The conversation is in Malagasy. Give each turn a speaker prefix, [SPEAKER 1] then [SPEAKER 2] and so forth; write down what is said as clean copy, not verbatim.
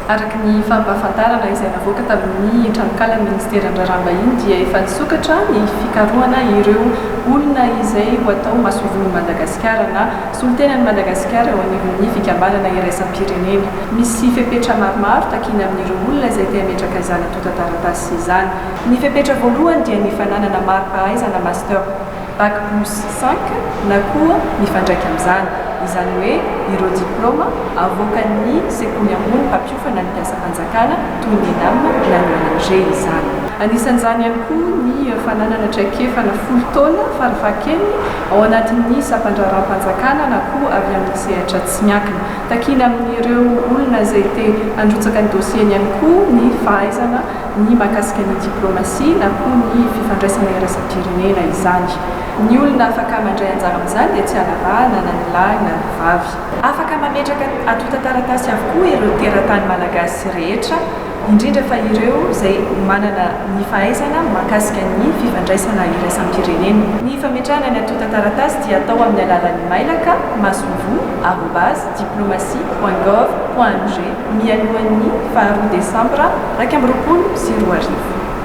[SPEAKER 1] Araka ny fampahafantarana izay navoaka tamin'ny tranonkalan'ny Ministeran'ny Raharaham-bahiny dia efa nisokatra ny fikarohana ireo olona izay ho atao maso-ivon'ny Madagasikara na solon-tenan'ny Madagasikara eo anivon'ny fikambanana iraisam-pirenena. Misy fepetra maromaro takina amin'ireo olona izay te hametraka izany antotan-taratasy izany. Ny fepetra voalohany dia ny fananana mari-pahaizana master bac plus 5 na koa mifandraika amin'izany. Izany hoe ireo diplôma avoakan'ny sekoly ambony mpampiofana ny mpiasam-panjakana toy ny ENAM na ny ONG izany. Anisan'izany ihany koa ny fananana traikefa na 10 taona farafahakeliny ao anatin'ny sampam-panjakana na koa avy amin'ny sehatra tsy miankina. Takina amin'ireo olona izay te handrotsaka ny dosieny ihany koa ny fahaizana ny mahakasika ny diplomasia na koa ny fifandraisana iraisam-pirenena izany. Ny olona afaka mandray anjara amin'izany dia tsy hanavahana na ny lahy na ny vavy. Afaka mametraka antotan-taratasy avokoa ireo teratany malagasy rehetra, indrindra fa ireo izay manana ny fahaizana mahakasika ny fifandraisana iraisam-pirenena. Ny fametrahana ny antotan-taratasy dia atao amin'ny alalan'ny mailaka masovo@diplomatie.gov.ng mialohan'ny 2 Desambra 2020.